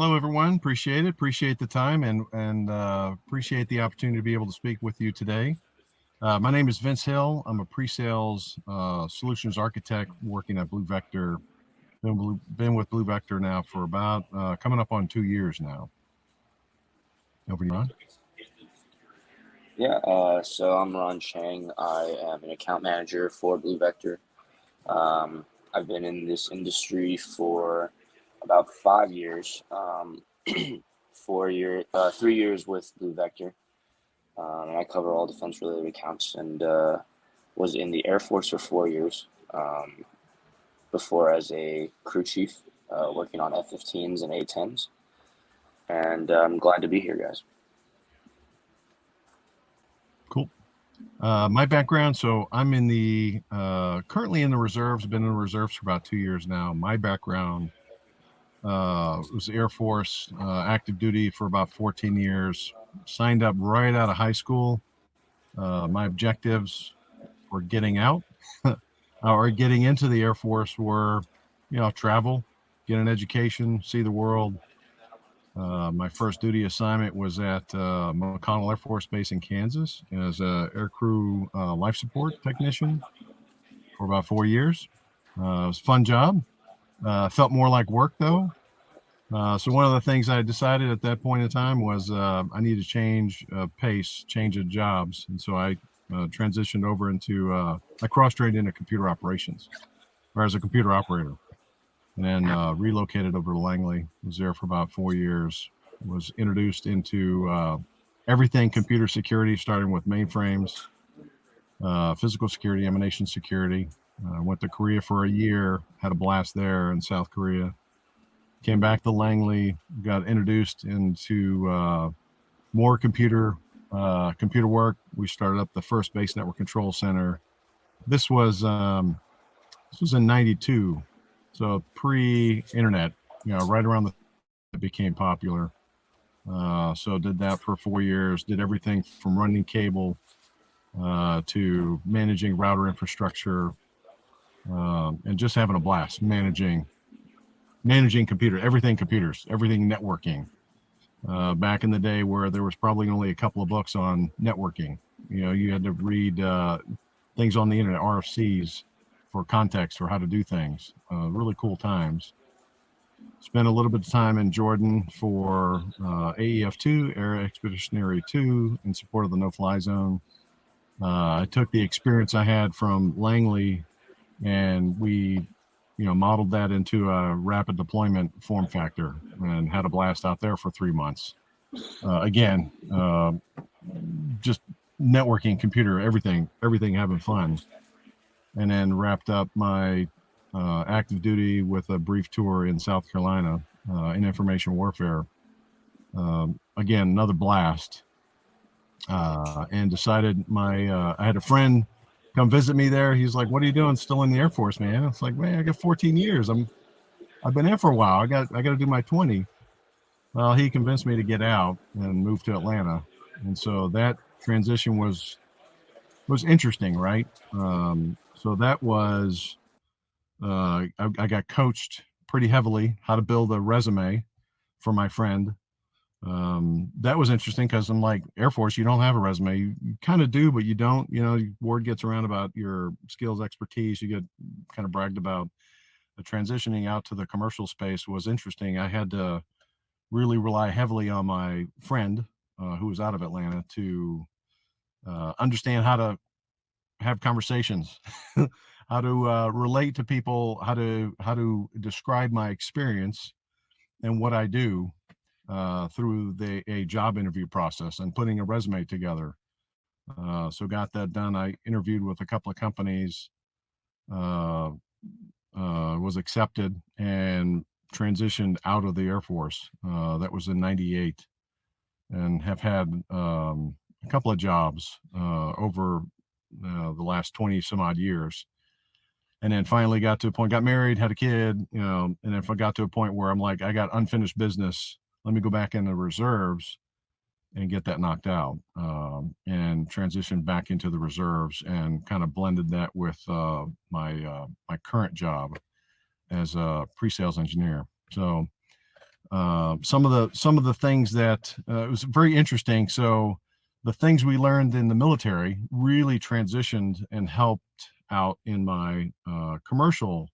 Hello, everyone. Appreciate it. Appreciate the time and appreciate the opportunity to be able to speak with you today. My name is Vince Hill. I'm a pre-sales solutions architect working at BluVector. Been with BluVector now for about coming up on 2 years now. Over to you, Ron. Yeah, so I'm Ron Chang. I am an account manager for BluVector. I've been in this industry for about 5 years, 3 years with BluVector. And I cover all defense-related accounts and was in the Air Force for 4 years before as a crew chief, working on F-15s and A-10s. And I'm glad to be here, guys. Cool. My background, so I'm in the currently in the reserves. Been in the reserves for about 2 years now. My background was Air Force, active duty for about 14 years. Signed up right out of high school. My objectives for getting out or getting into the Air Force were, travel, get an education, see the world. My first duty assignment was at McConnell Air Force Base in Kansas as a aircrew life support technician for about 4 years. It was a fun job. Felt more like work though. So one of the things I decided at that point in time was I need to change pace, change of jobs. And so I transitioned over into, I cross-trained into computer operations, or as a computer operator. And then relocated over to Langley, was there for about 4 years, was introduced into everything computer security, starting with mainframes, physical security, emanation security. Went to Korea for a year, had a blast there in South Korea. Came back to Langley, got introduced into more computer work. We started up the first base network control center. This was in '92. So pre-internet, right around it became popular. So did that for 4 years, did everything from running cable to managing router infrastructure and just having a blast managing computers, everything networking. Back in the day where there was probably only a couple of books on networking, you had to read things on the internet, RFCs, for context for how to do things. Really cool times. Spent a little bit of time in Jordan for AEF2, Air Expeditionary 2, in support of the no-fly zone. I took the experience I had from Langley and we, modeled that into a rapid deployment form factor and had a blast out there for 3 months. Again, just networking, computer, everything having fun. And then wrapped up my active duty with a brief tour in South Carolina in information warfare. Again, another blast. And decided I had a friend come visit me there. He's like, "What are you doing still in the Air Force, man?" It's like, "Man, I got 14 years. I've been there for a while. I got to do my 20." Well, he convinced me to get out and move to Atlanta. And so that transition was interesting, right? So that was, I got coached pretty heavily how to build a resume for my friend. That was interesting because I'm like, Air Force, you don't have a resume. You kind of do, but you don't. Word gets around about your skills, expertise. You get kind of bragged about. The transitioning out to the commercial space was interesting. I had to really rely heavily on my friend who was out of Atlanta to understand how to have conversations, how to relate to people, how to describe my experience and what I do through a job interview process and putting a resume together. So got that done. I interviewed with a couple of companies, was accepted and transitioned out of the Air Force. That was in '98, and have had a couple of jobs over the last 20 some odd years. And then finally got to a point, got married, had a kid, and if I got to a point where I'm like, I got unfinished business, let me go back in the reserves and get that knocked out, and transitioned back into the reserves and kind of blended that with my current job as a pre-sales engineer. So some of the things that it was very interesting. So the things we learned in the military really transitioned and helped out in my commercial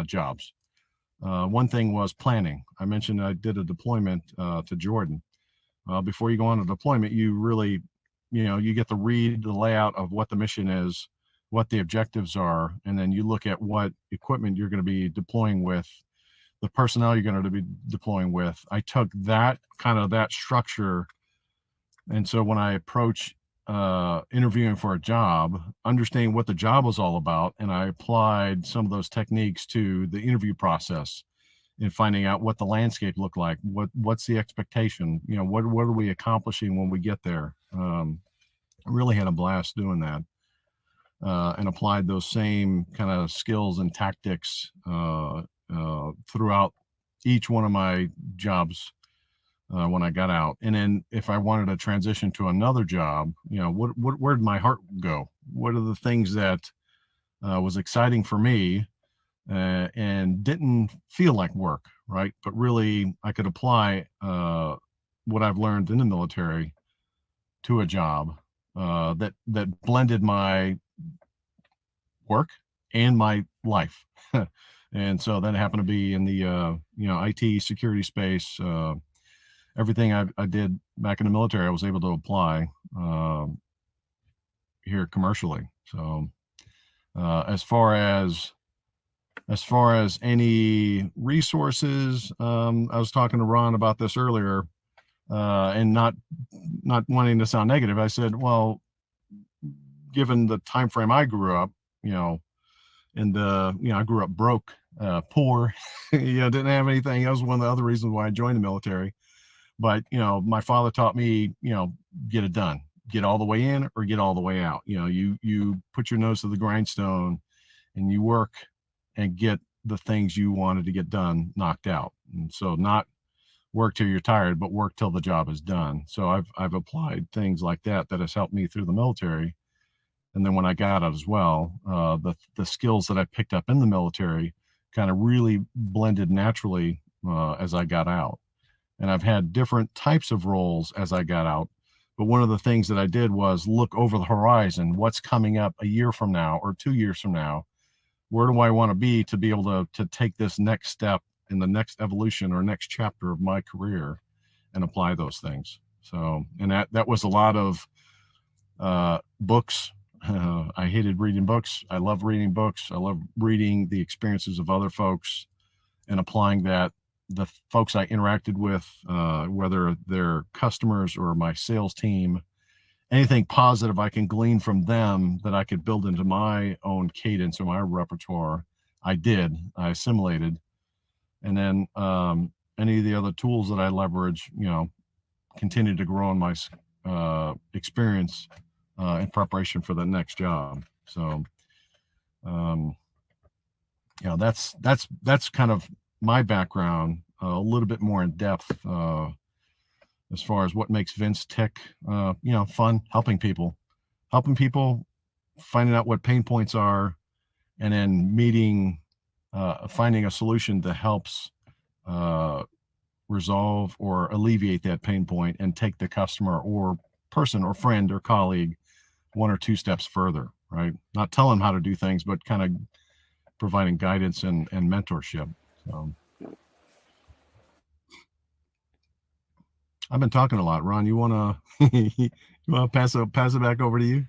jobs. One thing was planning. I mentioned I did a deployment to Jordan. Before you go on a deployment, you really, you get to read the layout of what the mission is, what the objectives are, and then you look at what equipment you're going to be deploying with, the personnel you're going to be deploying with. I took that structure, and so when I approach interviewing for a job, understanding what the job was all about, and I applied some of those techniques to the interview process and finding out what the landscape looked like, what's the expectation, what are we accomplishing when we get there. I really had a blast doing that, and applied those same kind of skills and tactics throughout each one of my jobs when I got out. And then if I wanted to transition to another job, where did my heart go? What are the things that was exciting for me and didn't feel like work, right? But really, I could apply what I've learned in the military to a job that blended my work and my life. And so that happened to be in the IT security space. Everything I did back in the military, I was able to apply here commercially. So as far as any resources, I was talking to Ron about this earlier, and not wanting to sound negative. I said, well, given the time frame I grew up, I grew up broke, poor, didn't have anything. That was one of the other reasons why I joined the military. But, my father taught me, get it done, get all the way in or get all the way out. You put your nose to the grindstone and you work and get the things you wanted to get done knocked out. And so not work till you're tired, but work till the job is done. So I've applied things like that has helped me through the military. And then when I got out as well, the skills that I picked up in the military kind of really blended naturally as I got out. And I've had different types of roles as I got out. But one of the things that I did was look over the horizon, what's coming up a year from now or 2 years from now. Where do I want to be able to take this next step in the next evolution or next chapter of my career and apply those things. So, and that was a lot of books. I hated reading books. I love reading books. I love reading the experiences of other folks and applying that. The folks I interacted with, whether they're customers or my sales team, anything positive I can glean from them that I could build into my own cadence or my repertoire, I assimilated. And then any of the other tools that I leverage, continue to grow in my experience in preparation for the next job. So, that's kind of my background, a little bit more in depth as far as what makes Vince tick. Fun, helping people, finding out what pain points are, and then finding a solution that helps resolve or alleviate that pain point and take the customer or person or friend or colleague one or two steps further, right? Not telling them how to do things, but kind of providing guidance and mentorship. So I've been talking a lot. Ron, you want to pass it back over to you?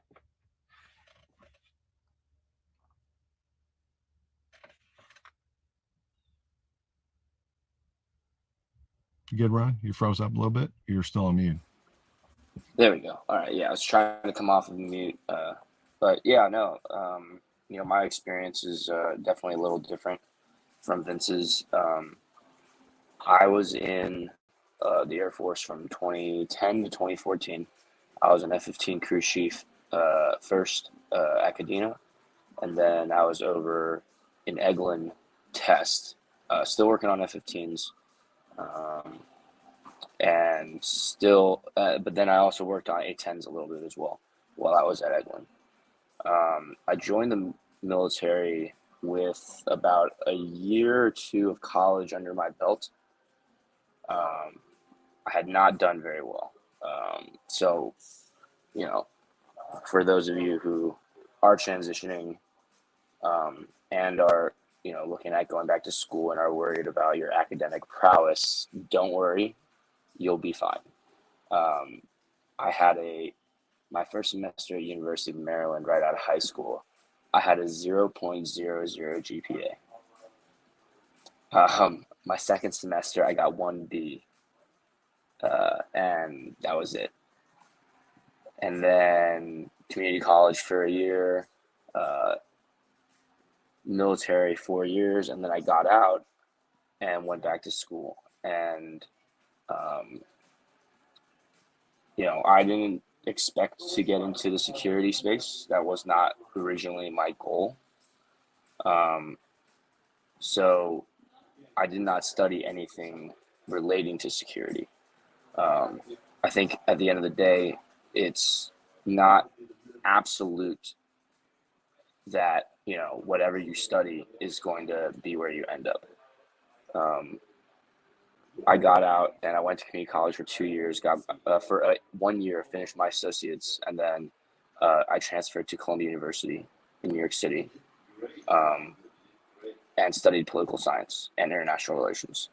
You good, Ron? You froze up a little bit. You're still on mute. There we go. All right. Yeah, I was trying to come off of mute, but yeah, no. My experience is definitely a little different from Vince's. I was in the Air Force from 2010 to 2014. I was an F-15 crew chief first at Kadena, and then I was over in Eglin test, still working on F-15s. And still, but then I also worked on A-10s a little bit as well while I was at Eglin. I joined the military with about a year or two of college under my belt. I had not done very well. So, you know, for those of you who are transitioning and are, looking at going back to school and are worried about your academic prowess, don't worry, you'll be fine. I had my first semester at University of Maryland right out of high school. I had a 0.00 GPA. My second semester, I got 1B, and that was it. And then community college for a year, military 4 years, and then I got out and went back to school. And I didn't expect to get into the security space. That was not originally my goal. So I did not study anything relating to security. I think at the end of the day, it's not absolute that, whatever you study is going to be where you end up. I got out and I went to community college for 2 years, got for 1 year, finished my associates, and then I transferred to Columbia University in New York City and studied political science and international relations.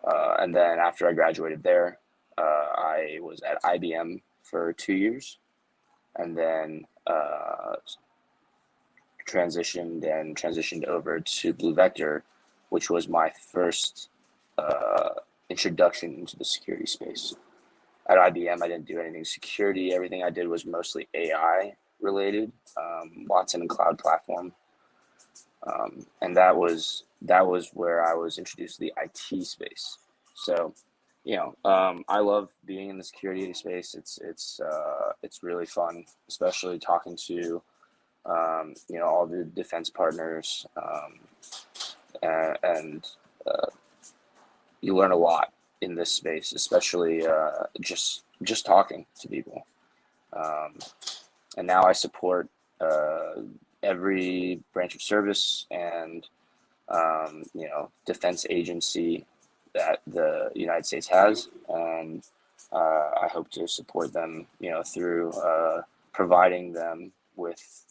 And then after I graduated there, I was at IBM for 2 years, and then transitioned over to BluVector, which was my first introduction into the security space. At IBM, I didn't do anything security. Everything I did was mostly AI related, Watson and Cloud Platform, and that was where I was introduced to the IT space. So, I love being in the security space. It's really fun, especially talking to all the defense partners, and you learn a lot in this space, especially just talking to people. And now I support every branch of service and defense agency that the United States has, and I hope to support them, through providing them with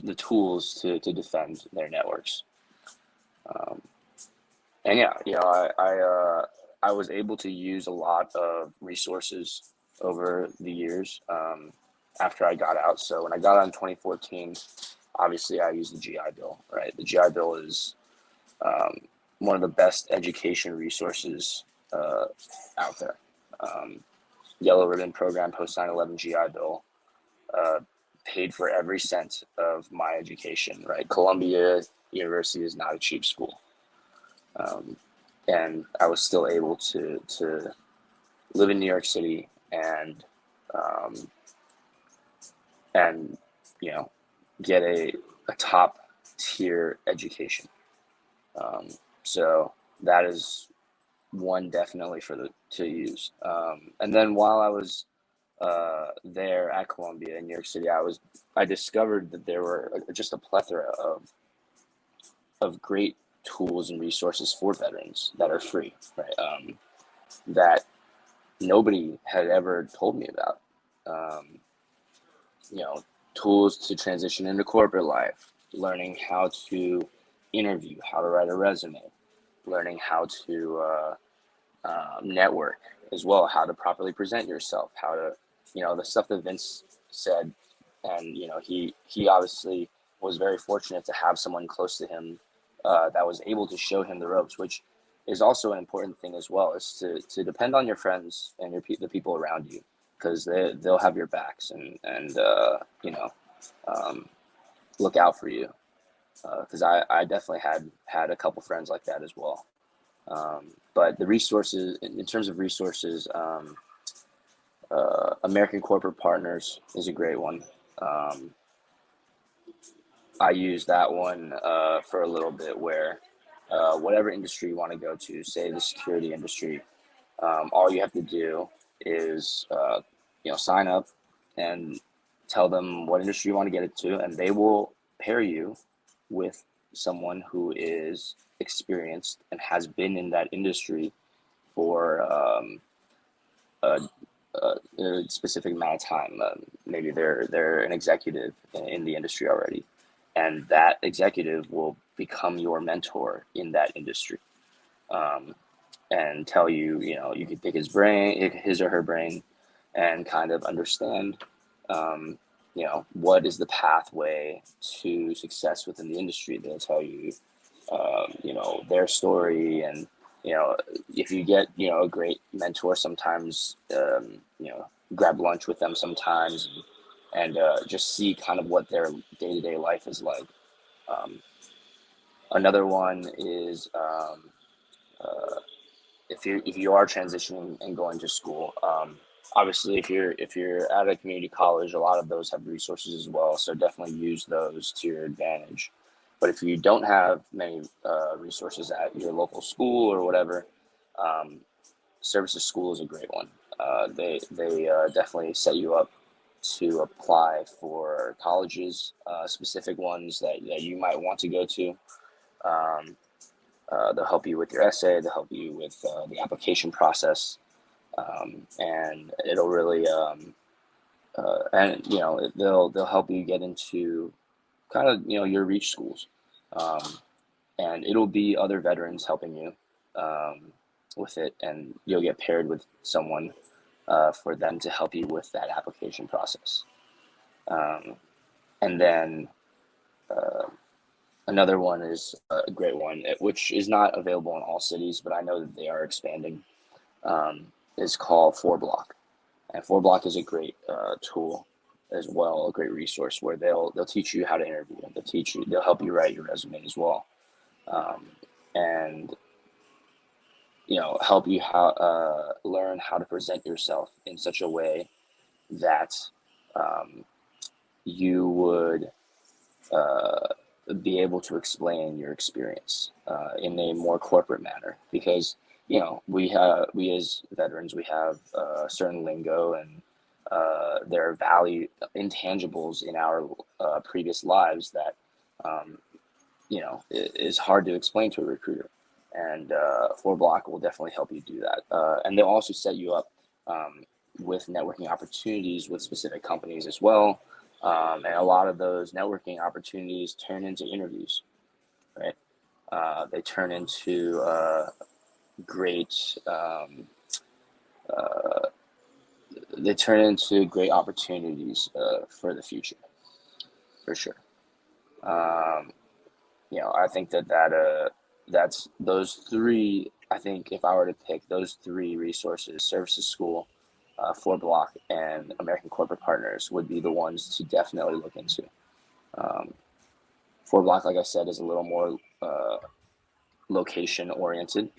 the tools to defend their networks. And I was able to use a lot of resources over the years after I got out. So when I got out in 2014, obviously I used the GI Bill, right? The GI Bill is one of the best education resources out there. Yellow Ribbon Program, post 9/11 GI Bill, paid for every cent of my education, right? Columbia University is not a cheap school. And I was still able to live in New York City and get a top tier education. So that is one definitely to use. And then while I was there at Columbia in New York City, I discovered that there were just a plethora of great tools and resources for veterans that are free, right? That nobody had ever told me about. Tools to transition into corporate life, learning how to interview, how to write a resume, learning how to network as well, how to properly present yourself, how to, the stuff that Vince said. And, he obviously was very fortunate to have someone close to him that was able to show him the ropes, which is also an important thing as well, is to depend on your friends and the people around you, because they'll have your backs and look out for you. Because I definitely had a couple friends like that as well. But the resources, in terms of resources, American Corporate Partners is a great one. I used that one for a little bit, where whatever industry you want to go to, say the security industry, all you have to do is sign up and tell them what industry you want to get it to, and they will pair you with someone who is experienced and has been in that industry for a, a specific amount of time. Maybe they're an executive in the industry already, and that executive will become your mentor in that industry, and tell you, you could pick his or her brain, and kind of understand, what is the pathway to success within the industry. They'll tell you, their story, and if you get a great mentor, sometimes grab lunch with them sometimes, and just see kind of what their day-to-day life is like. Another one is, if you are transitioning and going to school, obviously if you're at a community college, a lot of those have resources as well, so definitely use those to your advantage. But if you don't have many resources at your local school or whatever, Services School is a great one. They definitely set you up to apply for colleges, specific ones that you might want to go to. They'll help you with your essay. They'll help you with the application process, and it'll really they'll help you get into kind of your reach schools, and it'll be other veterans helping you with it, and you'll get paired with someone for them to help you with that application process. And then another one is a great one, which is not available in all cities, but I know that they are expanding, is called 4Block. And 4Block is a great tool as well, a great resource where they'll teach you how to interview. They'll help you write your resume as well, and help you learn how to present yourself in such a way that you would be able to explain your experience in a more corporate manner, because we as veterans, we have certain lingo, and there are value intangibles in our previous lives that is hard to explain to a recruiter, and 4Block will definitely help you do that. And they'll also set you up with networking opportunities with specific companies as well. And a lot of those networking opportunities turn into interviews, right? They turn into great opportunities for the future, for sure. I think that's those three. I think if I were to pick those three resources, Services School, 4Block, and American Corporate Partners, would be the ones to definitely look into. 4Block, like I said, is a little more location oriented,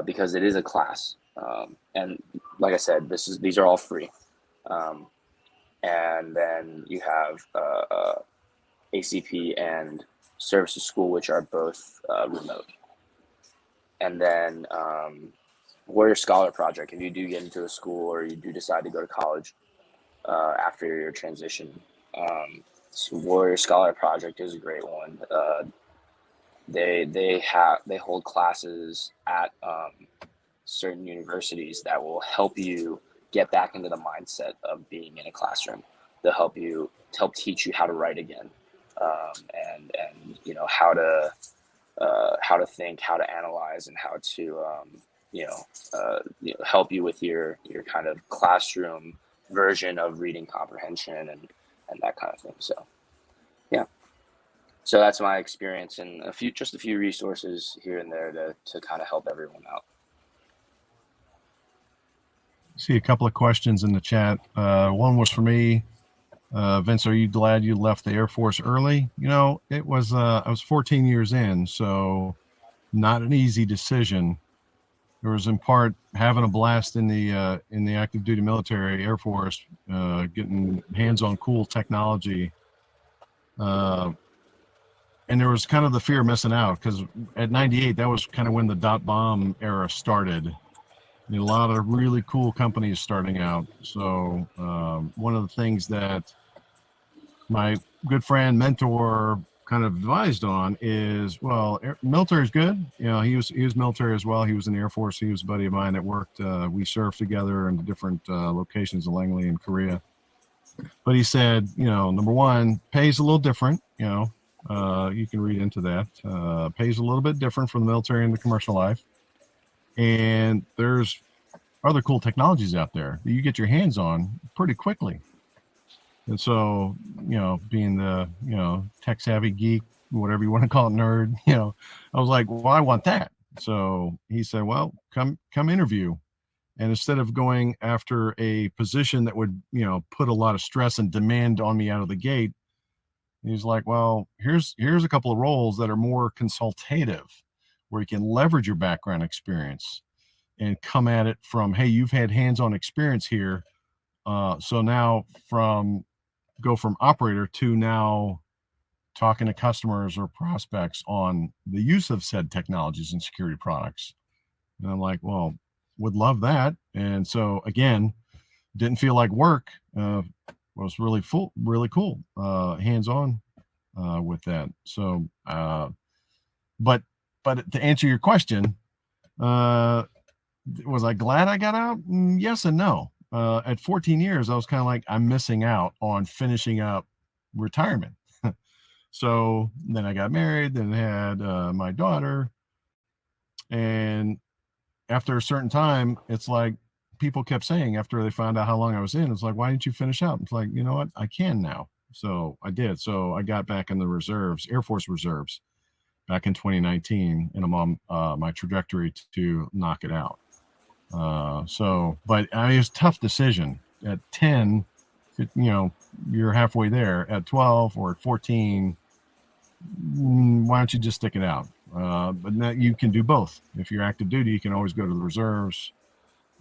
because it is a class, and like I said, these are all free. And then you have ACP and Services School, which are both remote. And then Warrior Scholar Project, if you do get into a school or you do decide to go to college after your transition, Warrior Scholar Project is a great one. They hold classes at certain universities that will help you get back into the mindset of being in a classroom. They'll help teach you how to write again, and how to think, how to analyze, and how to help you with your kind of classroom version of reading comprehension and that kind of thing. So yeah, so that's my experience, and a few resources here and there to kind of help everyone out. See a couple of questions in the chat. One was for me. Vince, are you glad you left the Air Force early? It was, I was 14 years in, so not an easy decision. There was in part having a blast in the active duty military Air Force, getting hands on cool technology. And there was kind of the fear of missing out, because at 98, that was kind of when the .bomb era started. A lot of really cool companies starting out. So one of the things that my good friend, mentor, kind of advised on is, well, military is good. You know, he was military as well. He was in the Air Force. He was a buddy of mine that worked. We served together in different locations in Langley and Korea. But he said, you know, number one, pays a little different. You know, you can read into that. Pays a little bit different from the military and the commercial life. And there's other cool technologies out there that you get your hands on pretty quickly. And so, you know, being the, you know, tech savvy geek, whatever you want to call it, nerd, you know, I was like, well, I want that. So he said, well, come interview. And instead of going after a position that would, you know, put a lot of stress and demand on me out of the gate, he's like, well, here's a couple of roles that are more consultative, where you can leverage your background experience and come at it from, hey, you've had hands-on experience here. So now go from operator to now talking to customers or prospects on the use of said technologies and security products. And I'm like, well, would love that. And so again, didn't feel like work. Was really cool, hands-on with that. So, but to answer your question, was I glad I got out? Yes and no. At 14 years, I was kind of like, I'm missing out on finishing up retirement. So then I got married, then had my daughter. And after a certain time, it's like people kept saying after they found out how long I was in, it's like, why didn't you finish up? It's like, you know what? I can now. So I did. So I got back in the reserves, Air Force reserves, back in 2019, and I'm on my trajectory to knock it out. But it was a tough decision. At 10, you know, you're halfway there. At 12 or at 14, why don't you just stick it out? But now you can do both. If you're active duty, you can always go to the reserves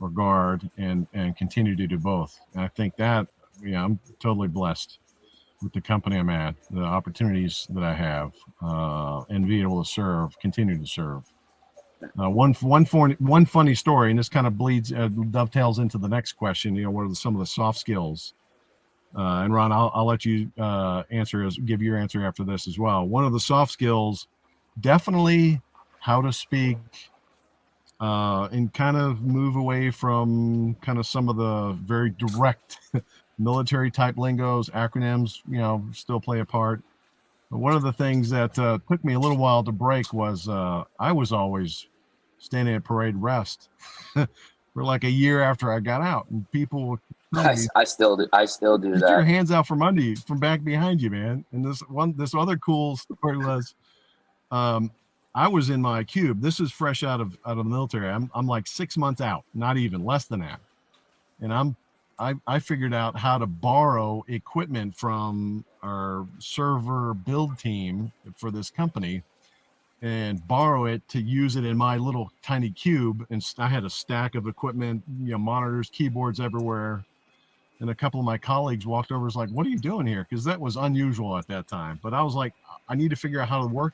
or guard and continue to do both. And I think that, yeah, I'm totally blessed with the company I'm at, the opportunities that I have, and be able to continue to serve. One funny story, and this kind of dovetails into the next question. You know, what are some of the soft skills? And Ron, I'll let you give your answer after this as well. One of the soft skills, definitely how to speak and kind of move away from kind of some of the very direct military type lingos, acronyms, you know, still play a part. But one of the things that took me a little while to break was I was always standing at parade rest for like a year after I got out, and people would tell me, I still do get that. your hands out from under you, from back behind you, man. And this other cool story was, I was in my cube. This is fresh out of the military. I'm like 6 months out, not even, less than that. And I figured out how to borrow equipment from our server build team for this company and borrow it to use it in my little tiny cube. And I had a stack of equipment, you know, monitors, keyboards everywhere. And a couple of my colleagues walked over and was like, what are you doing here? Because that was unusual at that time. But I was like, I need to figure out how to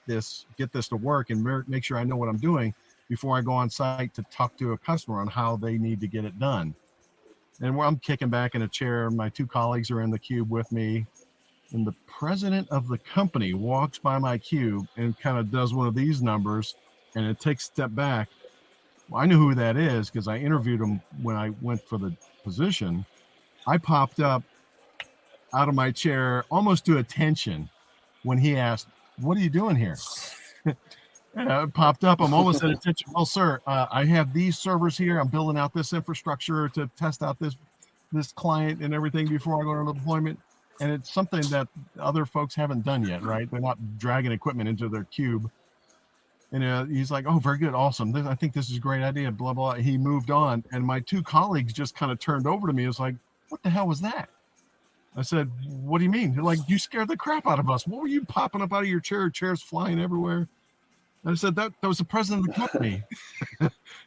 get this to work and make sure I know what I'm doing before I go on site to talk to a customer on how they need to get it done. And I'm kicking back in a chair. My two colleagues are in the cube with me. And the president of the company walks by my cube and kind of does one of these numbers, and it takes a step back. Well, I knew who that is because I interviewed him when I went for the position. I popped up out of my chair almost to attention when he asked, what are you doing here? And I popped up. I'm almost at attention. Well, sir, I have these servers here. I'm building out this infrastructure to test out this client and everything before I go to deployment. And it's something that other folks haven't done yet, right? They're not dragging equipment into their cube. And he's like, oh, very good. Awesome. I think this is a great idea. Blah, blah. He moved on. And my two colleagues just kind of turned over to me. It was like, what the hell was that? I said, what do you mean? They're like, you scared the crap out of us. What were you popping up out of your chair? Chairs flying everywhere. And I said, that was the president of the company.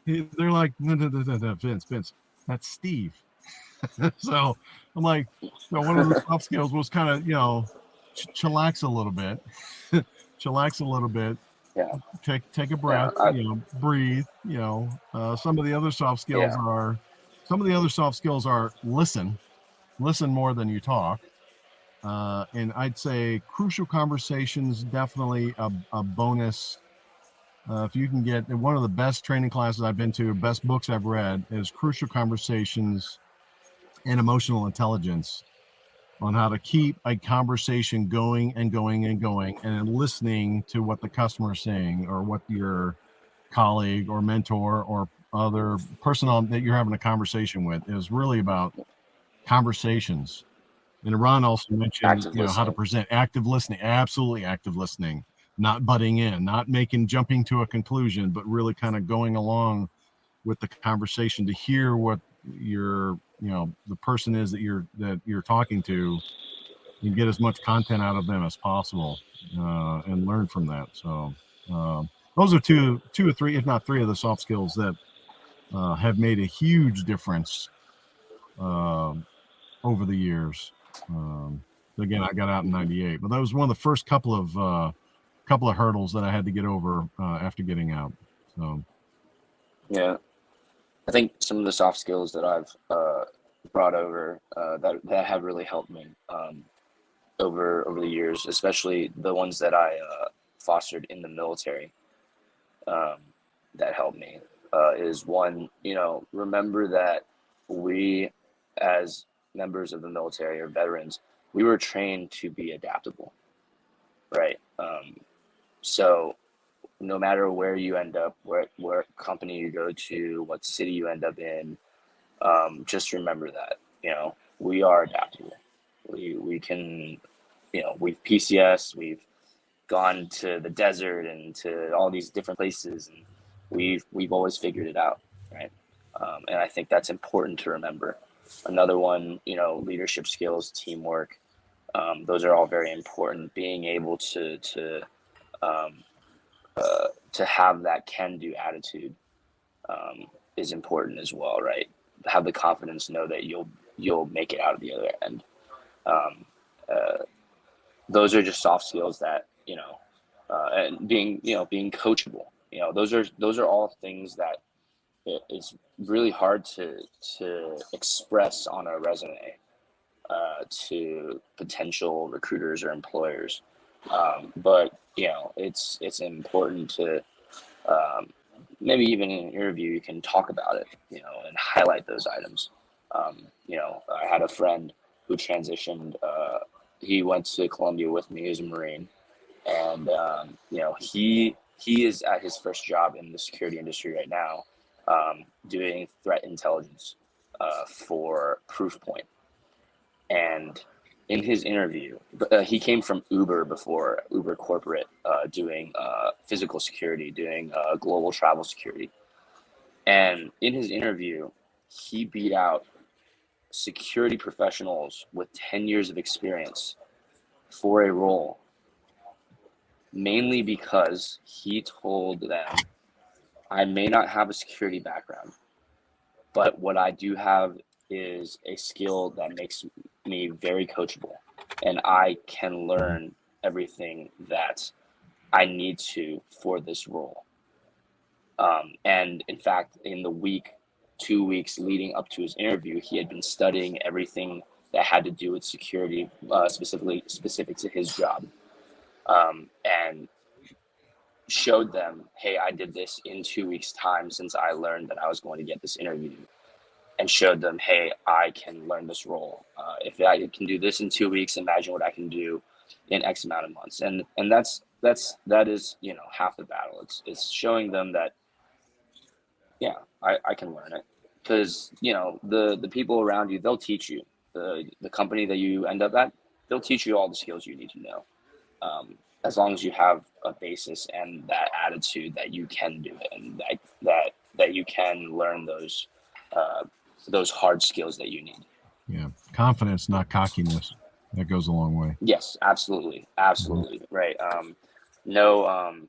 They're like, no, Vince, that's Steve. So I'm like, one of the soft skills was kind of, you know, chillax a little bit, Yeah. Take a breath, you know, breathe, you know. Some of the other soft skills are listen more than you talk. And I'd say crucial conversations, definitely a bonus. If you can get one of the best training classes I've been to, best books I've read is Crucial Conversations and Emotional Intelligence, on how to keep a conversation going and going and going, and then listening to what the customer is saying, or what your colleague or mentor or other person that you're having a conversation with is really about conversations. And Ron also mentioned, Active how to listening. present active listening, absolutely active listening, not butting in, not jumping to a conclusion, but really kind of going along with the conversation to hear what the person is that you're talking to, and get as much content out of them as possible, and learn from that. So those are two or three, if not three, of the soft skills that have made a huge difference over the years. Again, I got out in '98, but that was one of the first couple of hurdles that I had to get over after getting out. So Yeah, I think some of the soft skills that I've brought over that have really helped me over the years, especially the ones that I fostered in the military, um, that helped me, is one, remember that we, as members of the military or veterans, we were trained to be adaptable, right? So no matter where you end up, where company you go to, what city you end up in, just remember that, we are adaptable. We can, we've PCS, we've gone to the desert and to all these different places, and we've always figured it out, right? And I think that's important to remember. Another one, leadership skills, teamwork. Those are all very important. Being able um, to have that can-do attitude is important as well, right? Have the confidence, know that you'll make it out of the other end. Um, uh, those are just soft skills that, and being coachable. Those are all things that it's really hard to express on a resume to potential recruiters or employers. But it's important to, um, maybe even in an interview you can talk about it, and highlight those items. I had a friend who transitioned. He went to Columbia with me as a Marine, and he is at his first job in the security industry right now, doing threat intelligence for Proofpoint. And in his interview, he came from Uber before, Uber corporate, doing physical security, doing global travel security. And in his interview, he beat out security professionals with 10 years of experience for a role, mainly because he told them, I may not have a security background, but what I do have is a skill that makes me very coachable, and I can learn everything that I need to for this role. And in fact, in the 2 weeks leading up to his interview, he had been studying everything that had to do with security, specific to his job, and showed them, hey, I did this in 2 weeks' time since I learned that I was going to get this interview, and showed them, hey, I can learn this role. If I can do this in 2 weeks, imagine what I can do in X amount of months. And that is half the battle. It's showing them that, yeah, I can learn it, because the people around you, they'll teach you. The company that you end up at, they'll teach you all the skills you need to know. As long as you have a basis and that attitude that you can do it, and that you can learn those hard skills that you need. yeah, confidence, not cockiness. That goes a long way. Yes, absolutely, absolutely, right. No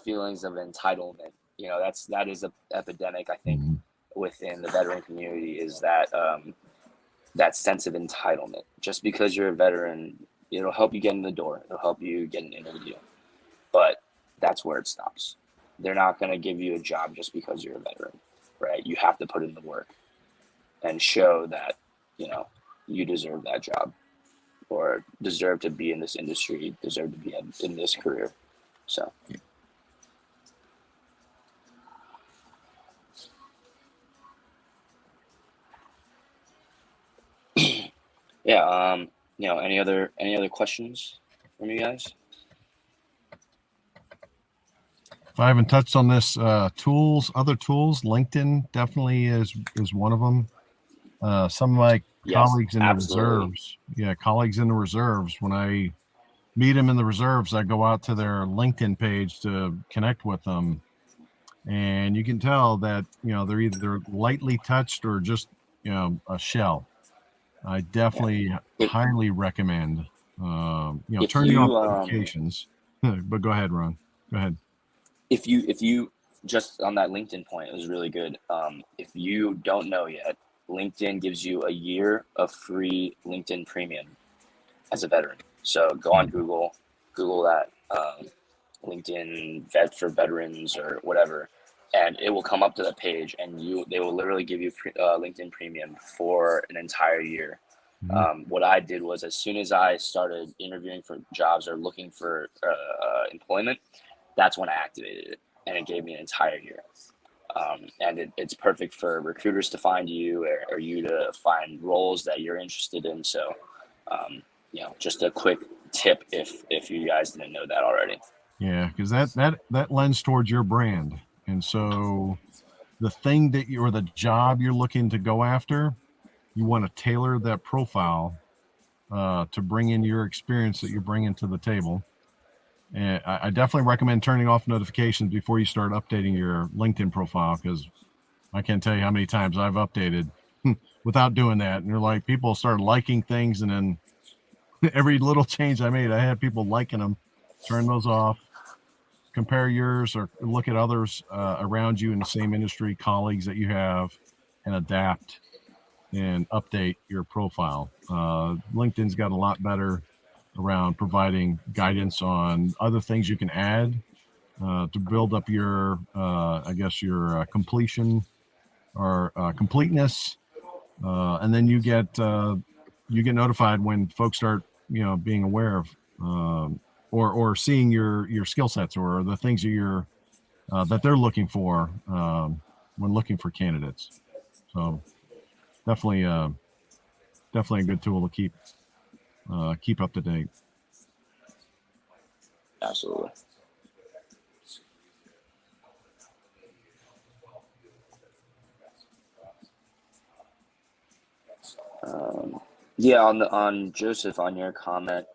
feelings of entitlement. That is a epidemic, I think, Mm-hmm. within the veteran community, is that sense of entitlement. Just because you're a veteran, it'll help you get in the door. It'll help you get an interview, but that's where it stops. They're not going to give you a job just because you're a veteran, right? You have to put in the work and show that you know you deserve that job, or deserve to be in this industry, deserve to be in this career. So. Yeah. Any other questions from you guys? If I haven't touched on this, other tools, LinkedIn definitely is one of them. Some of my colleagues in absolutely. the reserves, when I meet them in the reserves, I go out to their LinkedIn page to connect with them. And you can tell that, they're either lightly touched or just, a shell. I definitely highly recommend, turning off notifications. But go ahead, Ron. Go ahead. If you just on that LinkedIn point, it was really good. If you don't know yet, LinkedIn gives you a year of free LinkedIn Premium as a veteran. So go on Google that LinkedIn Vet for Veterans or whatever, and it will come up to the page, and they will literally give you LinkedIn Premium for an entire year. What I did was, as soon as I started interviewing for jobs or looking for employment, that's when I activated it, and it gave me an entire year. And it's perfect for recruiters to find you, or you to find roles that you're interested in. So, just a quick tip if you guys didn't know that already. Yeah, because that lends towards your brand, and so the thing or the job you're looking to go after, you want to tailor that profile to bring in your experience that you're bringing to the table. And I definitely recommend turning off notifications before you start updating your LinkedIn profile, because I can't tell you how many times I've updated without doing that. And they're like, people start liking things, and then every little change I made, I had people liking them. Turn those off. Compare yours or look at others around you in the same industry, colleagues that you have, and adapt and update your profile. LinkedIn's got a lot better around providing guidance on other things you can add to build up your, your completion or completeness, and then you get notified when folks start, being aware of or seeing your skill sets or the things that they're looking for when looking for candidates. So definitely a good tool to keep up to date. Absolutely. On Joseph, on your comment,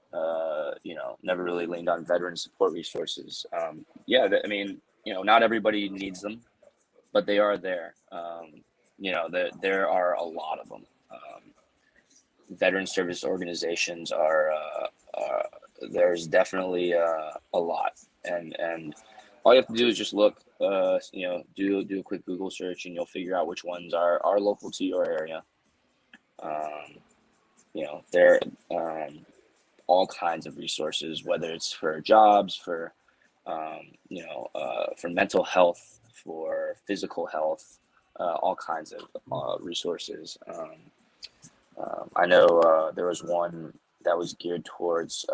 never really leaned on veteran support resources. Not everybody needs them, but they are there. There are a lot of them. Veteran service organizations there's definitely a lot, and all you have to do is just look, do a quick Google search, and you'll figure out which ones are local to your area. There are all kinds of resources, whether it's for jobs, for for mental health, for physical health, all kinds of resources. I know there was one that was geared towards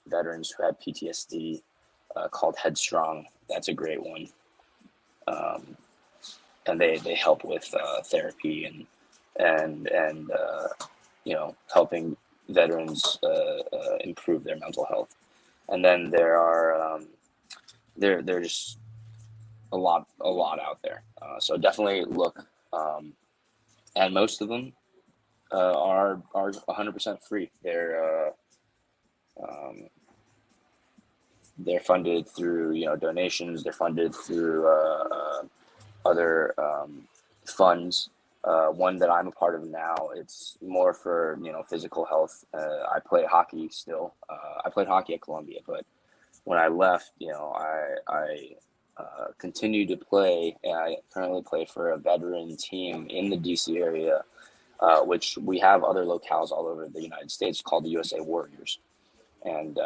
veterans who had PTSD called Headstrong. That's a great one. And they help with therapy and helping veterans improve their mental health. And then there are there's a lot out there. So definitely look, and most of them are 100% free. They're funded through donations. They're funded through other funds. One that I'm a part of now, it's more for physical health. I play hockey still. I played hockey at Columbia, but when I left, I continue to play, and I currently play for a veteran team in the DC area, which we have other locales all over the United States called the USA Warriors. And,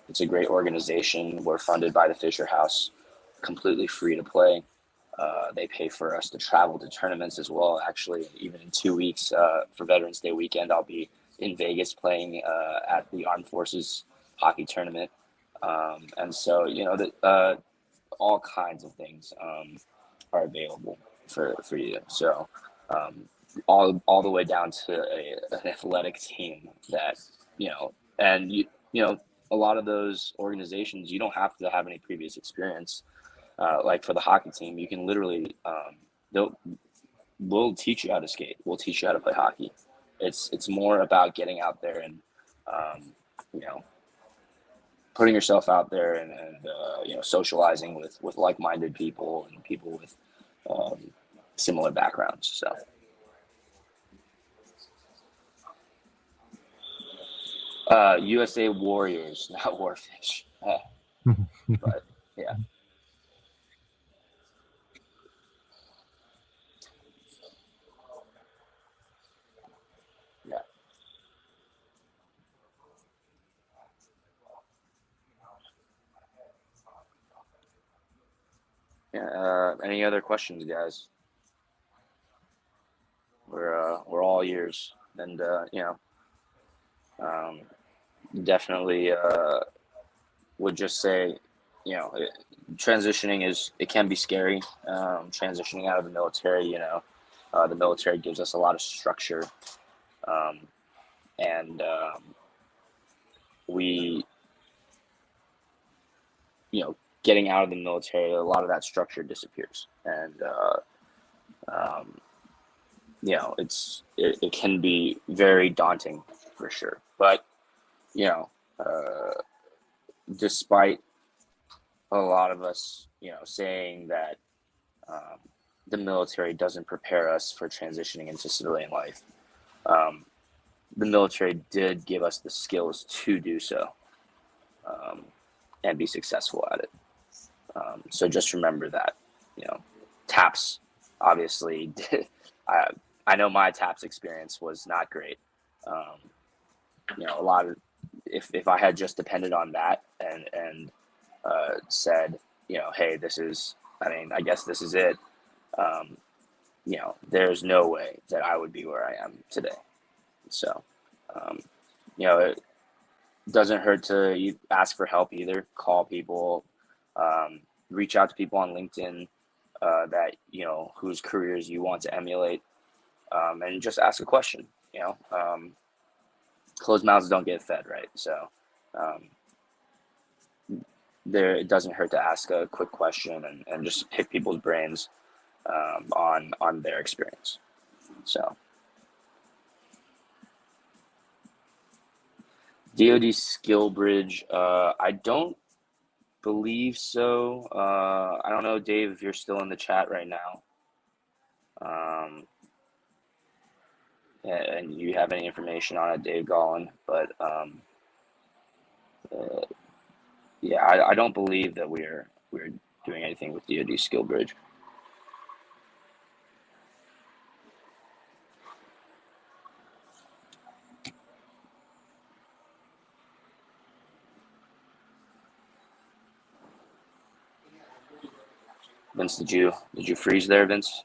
it's a great organization. We're funded by the Fisher House, completely free to play. They pay for us to travel to tournaments as well. Actually, even in 2 weeks for Veterans Day weekend, I'll be in Vegas playing at the Armed Forces hockey tournament. And so, all kinds of things are available for you. So all the way down to an athletic team that, and a lot of those organizations, you don't have to have any previous experience. Like for the hockey team, you can literally, we'll teach you how to skate. We'll teach you how to play hockey. It's more about getting out there and, you know, putting yourself out there and socializing with like-minded people and people with similar backgrounds. So. USA Warriors, not Warfish. But yeah. Yeah. Yeah. Any other questions, guys? We're all ears, and definitely would just say, transitioning it can be scary. Transitioning out of the military, the military gives us a lot of structure, and we, getting out of the military, a lot of that structure disappears, and it can be very daunting for sure. But despite a lot of us, saying that the military doesn't prepare us for transitioning into civilian life, the military did give us the skills to do so, and be successful at it. So just remember that, TAPS obviously I know my TAPS experience was not great. A lot of, if I had just depended on that and said, hey, I guess this is it. There's no way that I would be where I am today. So, it doesn't hurt to ask for help either. Call people, reach out to people on LinkedIn that, whose careers you want to emulate, and just ask a question. Closed mouths don't get fed, right? So it doesn't hurt to ask a quick question and just pick people's brains on their experience. So DoD skill bridge, I don't believe so. I don't know, Dave, if you're still in the chat right now, and you have any information on it, Dave Gollin, but yeah, I don't believe that we're doing anything with DoD skill bridge. Vince, did you freeze there, Vince?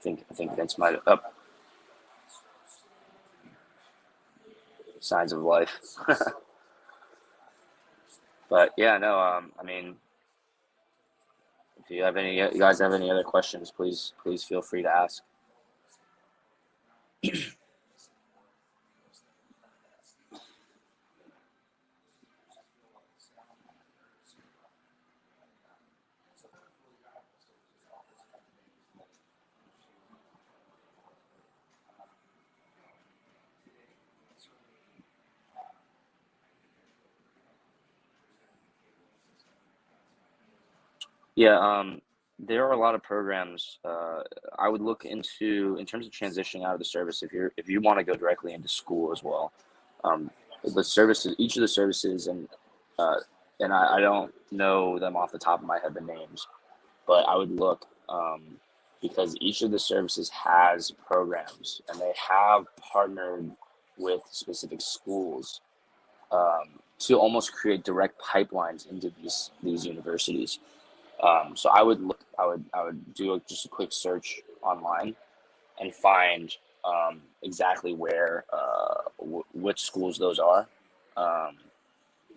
I think Vince might have up. Signs of life. But yeah, no, I mean, if you guys have any other questions, please feel free to ask. Yeah, there are a lot of programs I would look into in terms of transitioning out of the service. If you want to go directly into school as well, the services, each of the services, and I don't know them off the top of my head, the names, but I would look, because each of the services has programs and they have partnered with specific schools to almost create direct pipelines into these universities. So I would do just a quick search online and find exactly where which schools those are.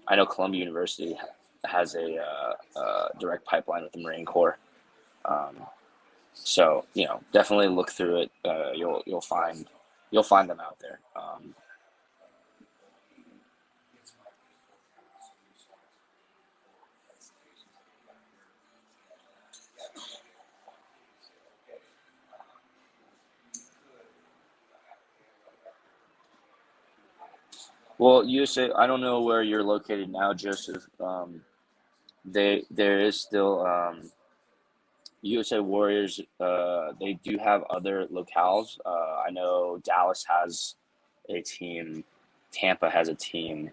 I know Columbia University has a direct pipeline with the Marine Corps. So definitely look through it. You'll find them out there. Well, USA, I don't know where you're located now, Joseph. There is still USA Warriors. They do have other locales. I know Dallas has a team, Tampa has a team,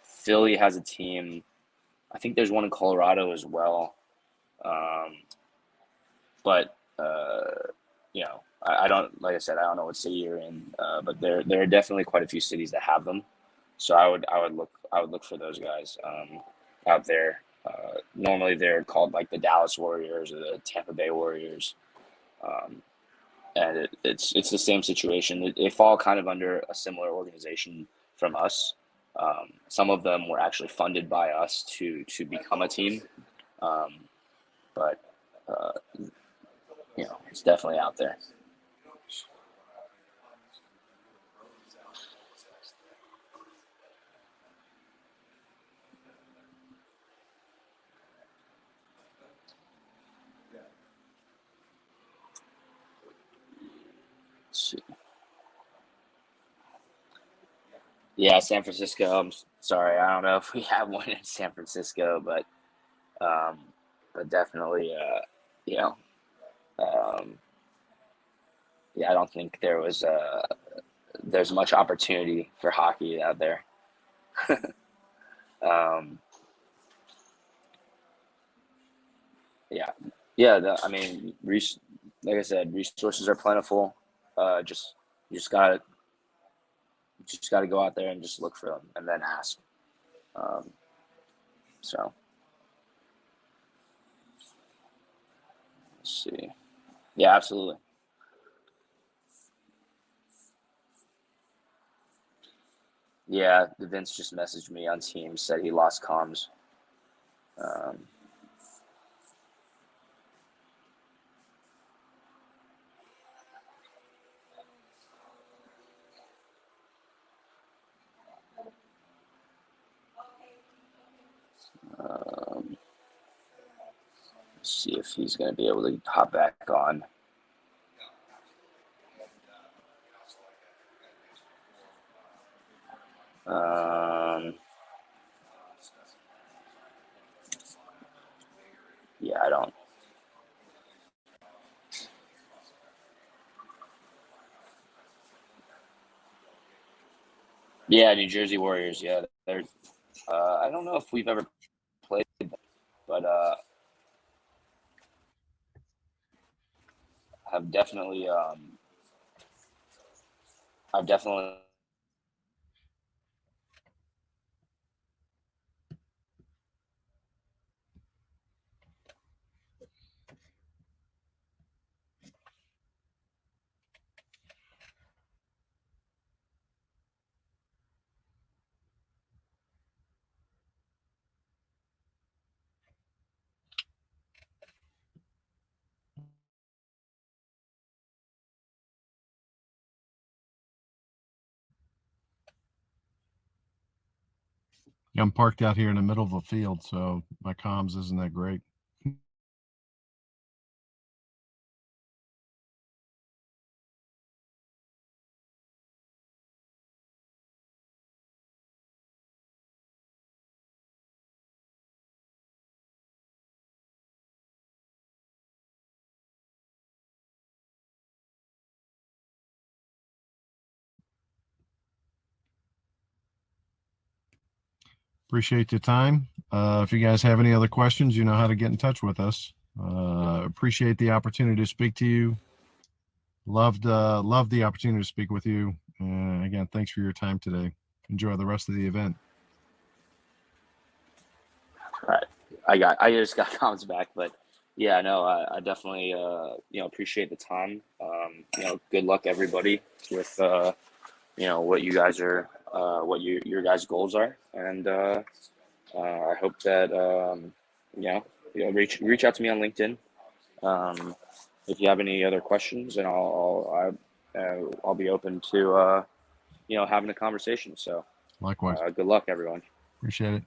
Philly has a team. I think there's one in Colorado as well. But I don't, like I said, I don't know what city you're in, but there are definitely quite a few cities that have them. So I would look for those guys out there. Normally they're called like the Dallas Warriors or the Tampa Bay Warriors, and it's the same situation. They fall kind of under a similar organization from us. Some of them were actually funded by us to become a team, but it's definitely out there. Let's see. Yeah, San Francisco. I'm sorry, I don't know if we have one in San Francisco, but definitely, yeah, I don't think there's much opportunity for hockey out there. um, yeah, yeah. I mean, like I said, resources are plentiful. Just you just gotta go out there and just look for them and then ask. So let's see. Yeah, absolutely. Yeah, Vince just messaged me on Teams, said he lost comms. Um, um, see if he's going to be able to hop back on. Yeah, I don't. Yeah, New Jersey Warriors. Yeah, they're. I don't know if we've ever played them, but have definitely. I've definitely. I'm parked out here in the middle of a field, so my comms isn't that great. Appreciate the time. If you guys have any other questions, you know how to get in touch with us. Appreciate the opportunity to speak to you. Loved the opportunity to speak with you, Again, thanks for your time today. Enjoy the rest of the event. All right. I just got comments back, but yeah, no, I definitely, appreciate the time. Good luck everybody with, what you guys are, what your guys' goals are. And, I hope that, reach out to me on LinkedIn. If you have any other questions, and I'll be open to, having a conversation. So, Likewise. good luck everyone. Appreciate it.